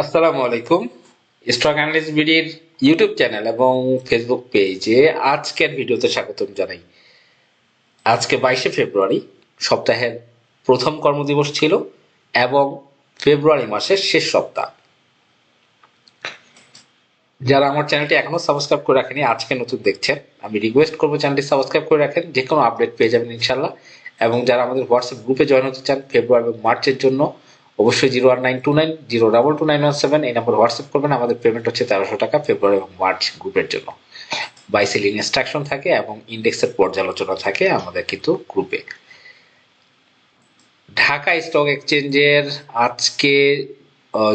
আসসালামু আলাইকুম। Stock analyst বিডির YouTube channel এবং ফেসবুক পেজে আজকের ভিডিওতে স্বাগতম জানাই। আজকে 22শে ফেব্রুয়ারি, সপ্তাহের প্রথম কর্মদিবস ছিল এবং ফেব্রুয়ারি মাসের শেষ সপ্তাহ। যারা আমার চ্যানেলটি এখনো সাবস্ক্রাইব করে রাখেনি, আজকে নতুন দেখছেন, আমি রিকোয়েস্ট করবো চ্যানেলটি সাবস্ক্রাইব করে রাখেন, যে কোনো আপডেট পেয়ে যাবেন ইনশাল্লাহ। এবং যারা আমাদের হোয়াটসঅ্যাপ গ্রুপে জয়েন হতে চান ফেব্রুয়ারি এবং মার্চের জন্য, অবশ্যই 01929 0222917 এই নম্বর হোয়াটসঅ্যাপ করবেন। আমাদের পেমেন্ট হচ্ছে 1300 টাকা ফেব্রুয়ারি এবং মার্চ গ্রুপের জন্য। বাই সেলিং ইনস্ট্রাকশন থাকে এবং ইন্ডেক্সের পর্যালোচনা থাকে আমাদের কিন্তু গ্রুপে। ঢাকা স্টক এক্সচেঞ্জের আজকে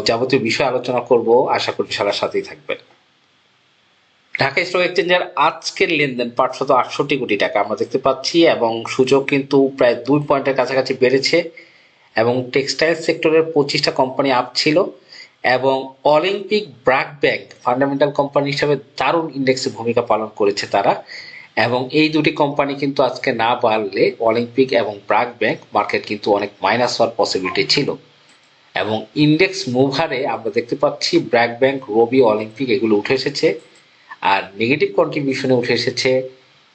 যাবতীয় বিষয় আলোচনা করব, আশা করি সবার সাথেই থাকবেন। ঢাকা স্টক এক্সচেঞ্জের আজকের লেনদেন 568 কোটি টাকা আমরা দেখতে পাচ্ছি এবং সূচক কিন্তু প্রায় 2 পয়েন্টের কাছাকাছি বেড়েছে এবং টেক্সটাইল সেক্টরের 25টা কোম্পানি আপ ছিল এবং Olympic BRAC bank fundamental company হিসেবে দারুণ ইন্ডেক্সে ভূমিকা পালন করেছে তারা। এবং এই দুটি কোম্পানি কিন্তু আজকে না বাড়লে অলিম্পিক এবং ব্র্যাক ব্যাংক মার্কেট কিন্তু অনেক মাইনাস হওয়ার পসিবিলিটি ছিল। এবং ইন্ডেক্স মুভারে আমরা দেখতে পাচ্ছি ব্র্যাক ব্যাংক, রবি, অলিম্পিক এগুলো উঠে এসেছে। আর নেগেটিভ কন্ট্রিবিউশনে উঠে এসেছে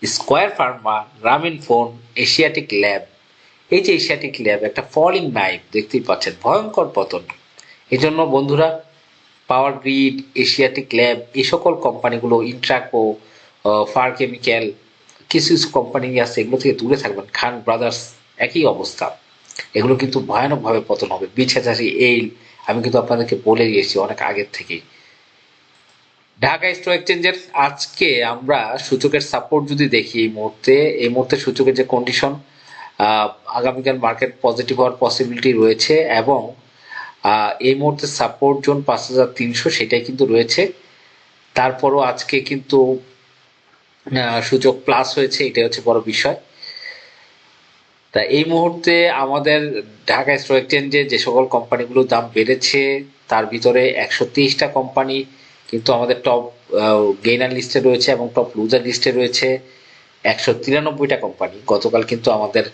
স্কয়ার ফার্মা, গ্রামীণ ফোন, এশিয়াটিক ল্যাব। এই যে এশিয়াটিক ল্যাব একটা ফলিং নাইফ দেখতেই পাচ্ছেন, ভয়ঙ্কর পতন। এজন্য বন্ধুরা, পাওয়ার গ্রিড, এশিয়াটিক ল্যাব এই সকল কোম্পানিগুলো, ইন্ট্রাকো, ফার কেমিক্যাল, কিছু কিছু কোম্পানি আছে, এগুলো থেকে দূরে থাকবেন। খান ব্রাদার্স একই অবস্থা, এগুলো কিন্তু ভয়ানকভাবে পতন হবে। বিছাচারি এইল আমি কিন্তু আপনাদেরকে বলে দিয়েছি অনেক আগের থেকেই। ঢাকা স্টক এক্সচেঞ্জের আজকে আমরা সূচকের সাপোর্ট যদি দেখি, এই মুহূর্তে সূচকের যে কন্ডিশন, আগামীকাল মার্কেট পজিটিভ হওয়ার পসিবিলিটি রয়েছে এবং এই মুহূর্তে সাপোর্ট জোন 5300 সেটাই কিন্তু রয়েছে। তারপরও আজকে কিন্তু সূচক প্লাস হয়েছে, এটাই হচ্ছে বড় বিষয়। তা এই মুহূর্তে আমাদের ঢাকা স্টক এক্সচেঞ্জে যে সকল কোম্পানিগুলোর দাম বেড়েছে তার ভিতরে 123টা কোম্পানি কিন্তু আমাদের টপ গেইনার লিস্টে রয়েছে এবং টপ লুজার লিস্টে রয়েছে 193টা কোম্পানি। গতকাল কিন্তু আমাদের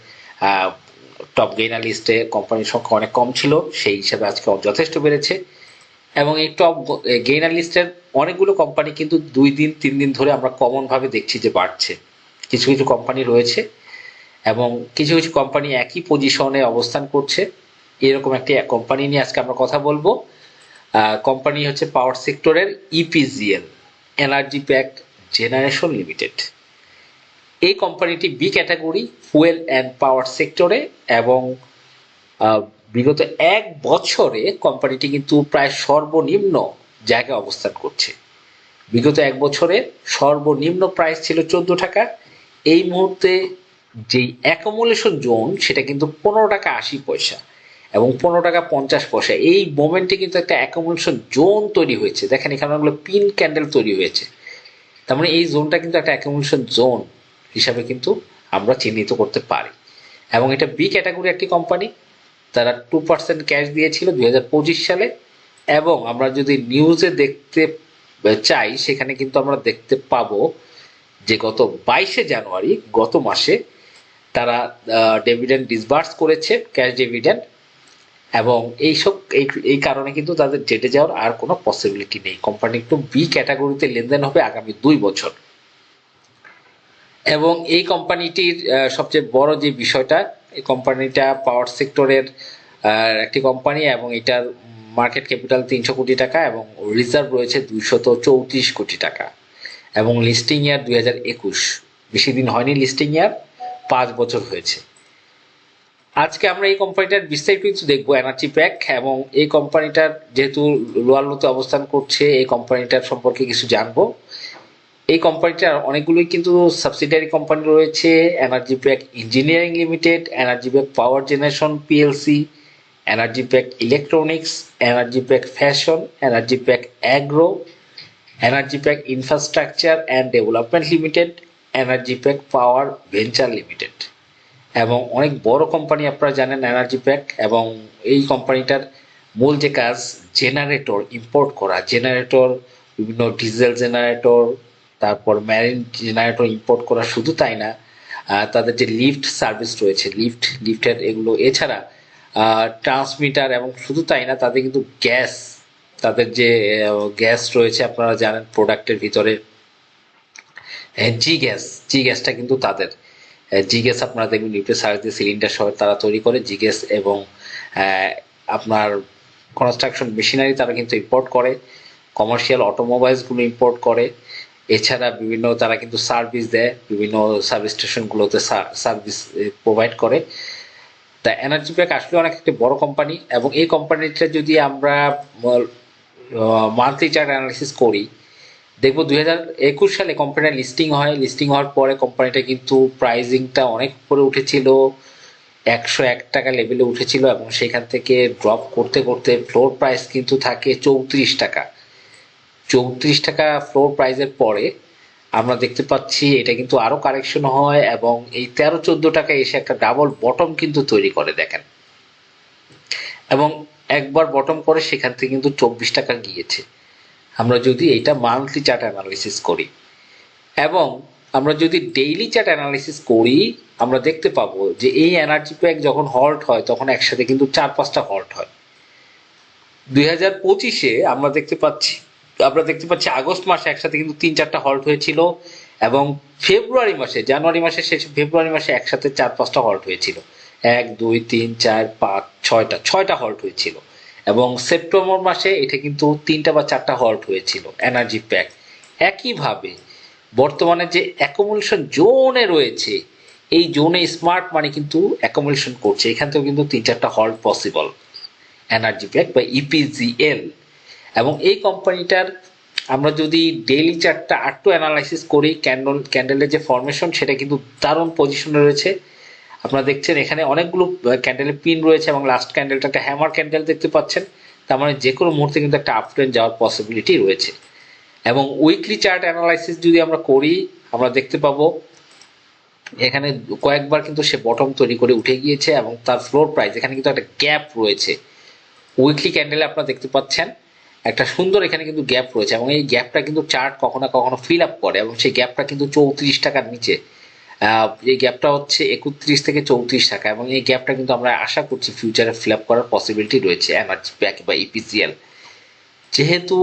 টপ গেইনার লিস্টে কোম্পানির সংখ্যা অনেক কম ছিল, সেই হিসাবে আজকে যথেষ্ট বেড়েছে। এবং এই টপ গেইনার লিস্টের অনেকগুলো কোম্পানি কিন্তু 2 দিন 3 দিন ধরে আমরা কমন ভাবে দেখছি যে বাড়ছে। কিছু কিছু কোম্পানি রয়েছে এবং কিছু কিছু কোম্পানি একই পজিশনে অবস্থান করছে। এরকম একটি কোম্পানি নিয়ে আজকে আমরা কথা বলবো। কোম্পানি হচ্ছে পাওয়ার সেক্টরের EPGL, energy pack generation limited. এই কোম্পানিটি B category, fuel and power সেক্টরে এবং বিগত 1 বছরে কোম্পানিটি কিন্তু প্রায় সর্বনিম্ন জায়গায় অবস্থান করছে। বিগত 1 বছরে সর্বনিম্ন প্রাইস ছিল 14 টাকা। এই মুহূর্তে যেই অ্যাকোমোলেশন জোন সেটা কিন্তু 15 টাকা 80 পয়সা এবং 15 টাকা 50 পয়সা। এই মোমেন্টে কিন্তু একটা অ্যাকোমোলেশন জোন তৈরি হয়েছে, দেখেন এখানে অনেকগুলো পিন ক্যান্ডেল তৈরি হয়েছে। তার মানে এই জোনটা কিন্তু একটা অ্যাকোমোলেশন জোন হিসাবে কিন্তু আমরা চিহ্নিত করতে পারি। এবং এটা বি ক্যাটাগরি একটি কোম্পানি, তারা 2% ক্যাশ দিয়েছিল 2025 সালে। এবং আমরা যদি নিউজে দেখতে চাই সেখানে কিন্তু আমরা দেখতে পাবো যে গত 22শে জানুয়ারি, গত মাসে তারা ডিভিডেন্ড ডিসবার্স করেছে, ক্যাশ ডিভিডেন্ড। এবং এই কারণে কিন্তু তাদের জেটে যাওয়ার আর কোনো পসিবিলিটি নেই। কোম্পানি একটু বি ক্যাটাগরিতে লেনদেন হবে আগামী 2 বছর। এবং এই কোম্পানিটির সবচেয়ে বড় যে বিষয়টা, এই কোম্পানিটা পাওয়ার সেক্টরের একটি কোম্পানি এবং এটার মার্কেট ক্যাপিটাল 300 কোটি টাকা এবং রিজার্ভ রয়েছে 234 কোটি টাকা এবং লিস্টিং ইয়ার 2021। বেশি দিন হয়নি লিস্টিং ইয়ার, 5 বছর হয়েছে। আজকে আমরা এই কোম্পানিটার বিস্তারিত কিছু দেখবো, এনার্জি প্যাক। এবং এই কোম্পানিটার যেহেতু লোয়ার লোতে অবস্থান করছে, এই কোম্পানিটার সম্পর্কে কিছু জানবো। এই কোম্পানিটার অনেকগুলোই কিন্তু সাবসিডিয়ারি কোম্পানি রয়েছে, energy pack engineering limited, energy pack power generation PLC, energy pack electronics, energy pack fashion, energy pack agro, energy pack infrastructure and development limited, energy pack power venture limited. এবং অনেক বড় company আপনারা জানেন energy pack. এবং এই কোম্পানিটার মূল যে কাজ, জেনারেটর ইম্পোর্ট করা, জেনারেটর, বিভিন্ন ডিজেল জেনারেটর, তারপর ম্যারিন জেনারেটর ইম্পোর্ট করা। শুধু তাই না, তাদের যে লিফট সার্ভিস রয়েছে, লিফটের এগুলো, এছাড়া ট্রান্সমিটার। এবং শুধু তাই না, তাদের কিন্তু গ্যাস তাদের যে গ্যাস রয়েছে আপনারা জানেন প্রোডাক্টের ভিতরে জি গ্যাসটা কিন্তু তাদের জি গ্যাস আপনারা দেখবেন ইউটিউবে সার্চ দিয়ে সিলিন্ডার সহ তারা তৈরি করে জি গ্যাস এবং আপনার কনস্ট্রাকশন মেশিনারি তারা কিন্তু ইম্পোর্ট করে, কমার্শিয়াল অটোমোবাইলসগুলো ইম্পোর্ট করে। এছাড়া বিভিন্ন তারা কিন্তু সার্ভিস দেয়, বিভিন্ন সার্ভিস স্টেশনগুলোতে সার্ভিস প্রোভাইড করে। তা এনার্জি প্যাক আসলে অনেক একটি বড় কোম্পানি, এবং এই কোম্পানিটা যদি আমরা মান্থলি চার্ট অ্যানালিসিস করি দেখবো 2021 সালে কোম্পানিটা লিস্টিং হয়। লিস্টিং হওয়ার পরে কোম্পানিটা কিন্তু প্রাইজিংটা অনেক উপরে উঠেছিল, 101 টাকা লেভেলে উঠেছিল, এবং সেখান থেকে ড্রপ করতে করতে ফ্লোর প্রাইস কিন্তু থাকে 34 টাকা। 34 টাকা ফ্লোর প্রাইসের পরে আমরা দেখতে পাচ্ছি এটা কিন্তু আরো কারেকশন হয়, এবং এই 13-14 টাকা এসে একটা ডাবল বটম কিন্তু তৈরি করে দেখেন, এবং একবার বটম করে সেখান থেকে কিন্তু 24 টাকা গিয়েছে। আমরা যদি এটা মান্থলি চার্ট অ্যানালিসিস করি এবং আমরা যদি ডেইলি চার্ট অ্যানালিসিস করি, আমরা দেখতে পাবো যে এই এনার্জি প্যাক যখন হল্ট হয় তখন একসাথে কিন্তু 4-5টা হল্ট হয়। 2025-এ আমরা দেখতে পাচ্ছি আগস্ট মাসে একসাথে কিন্তু 3-4টা হল্ট হয়েছিল, এবং জানুয়ারি মাসে শেষে ফেব্রুয়ারি মাসে একসাথে 4-5টা হল্ট হয়েছিল। 1 2 3 4 5 6টা হল্ট হয়েছিল, এবং সেপ্টেম্বর মাসে এটা কিন্তু 3টা বা 4টা হল্ট হয়েছিল এনার্জি প্যাক। একইভাবে বর্তমানে যে অ্যাকোমোডেশন জোনে রয়েছে, এই জোনে স্মার্ট মানি কিন্তু অ্যাকোমোডেশন করছে, এখান থেকেও কিন্তু 3-4টা হল্ট পসিবল এনার্জি প্যাক বা ইপিজিএল। এবং এই কোম্পানিটার আমরা যদি ডেইলি চার্টটা আরেকটু অ্যানালাইসিস করি, ক্যান্ডেলের যে ফরমেশন সেটা কিন্তু দারুণ পজিশনে রয়েছে। আপনারা দেখছেন এখানে অনেকগুলো ক্যান্ডেলের পিন রয়েছে, এবং লাস্ট ক্যান্ডেলটা একটা হ্যামার ক্যান্ডেল দেখতে পাচ্ছেন। তার মানে যে কোনো মুহূর্তে কিন্তু একটা আপট্রেন্ড যাওয়ার পসিবিলিটি রয়েছে। এবং উইকলি চার্ট অ্যানালাইসিস যদি আমরা করি, আমরা দেখতে পাবো এখানে কয়েকবার কিন্তু সে বটম তৈরি করে উঠে গিয়েছে, এবং তার ফ্লোর প্রাইস এখানে কিন্তু একটা গ্যাপ রয়েছে। উইকলি ক্যান্ডেলে আপনারা দেখতে পাচ্ছেন একটা সুন্দর এখানে কিন্তু গ্যাপ রয়েছে, এবং এই গ্যাপটা কিন্তু চার্ট কখনো না কখনো ফিল আপ করে, এবং সেই গ্যাপটা কিন্তু 34 টাকার নিচে। এই গ্যাপটা হচ্ছে 31 থেকে 34 টাকা, এবং এই গ্যাপটা কিন্তু আমরা আশা করছি ফিউচারে ফিল আপ করার পসিবিলিটি রয়েছে এনার্জি প্যাক বা ইপিজিএল। যেহেতু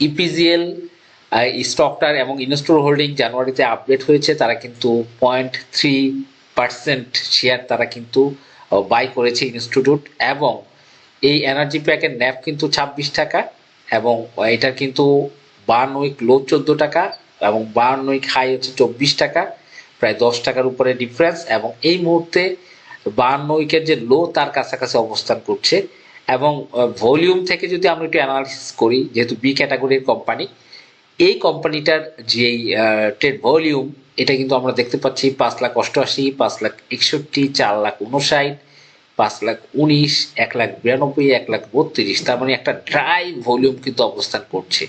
ইপিজিএল স্টকটার এবং ইনস্টোর হোল্ডিং জানুয়ারিতে আপডেট হয়েছে, তারা কিন্তু 0.3% শেয়ার তারা কিন্তু বাই করেছে ইনস্টিটিউট, এবং এই এনার্জি প্যাকের ন্যাপ কিন্তু 26 টাকা, এবং এটার কিন্তু বার্ন উইক লো 14 টাকা, এবং বার্ন উইক হাই হচ্ছে 24 টাকা, প্রায় 10 টাকার উপরে ডিফারেন্স। এবং এই মুহূর্তে বার্ন উইকের যে লো তার কাছাকাছি অবস্থান করছে। এবং ভলিউম থেকে যদি আমরা একটু অ্যানালিসিস করি, যেহেতু বি ক্যাটাগরির কোম্পানি, এই কোম্পানিটার যে ট্রেড ভলিউম এটা কিন্তু আমরা দেখতে পাচ্ছি 5,88,000, 5,61,000, 4,59,000, 5,19,000, 1,92,000, 1,32,000। তার মানে একটা ড্রাই ভলিউম কিন্তু অবস্থান করছে,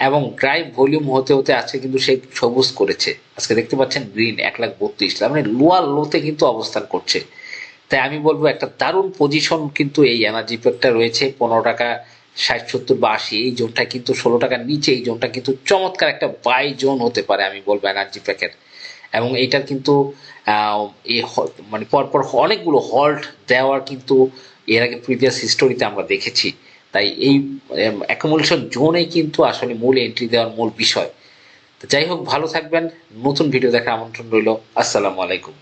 এবং ড্রাই ভলিউম হতে হতে আজকে কিন্তু সে সবুজ করেছে। আজকে দেখতে পাচ্ছেন গ্রিন 1,32,000, তার মানে লোয়ার লোতে কিন্তু অবস্থান করছে। তাই আমি বলবো একটা দারুণ পজিশন কিন্তু এই এনার্জি প্যাকটা রয়েছে। 15 টাকা 60, 70 বা 80 এই জোনটা কিন্তু 16 টাকার নিচে, এই জোনটা কিন্তু চমৎকার একটা বাই জোন হতে পারে আমি বলবো এনার্জি প্যাকের। এবং এইটার কিন্তু এই মানে পরপর অনেকগুলো হল্ট দেওয়ার কিন্তু এর আগে প্রিভিয়াস হিস্টোরিতে আমরা দেখেছি। তাই এই অ্যাকোমোডেশন জোনে কিন্তু আসলে মূল এন্ট্রি দেওয়ার মূল বিষয়। তো যাই হোক, ভালো থাকবেন। নতুন ভিডিও দেখার আমন্ত্রণ রইল। আসসালামু আলাইকুম।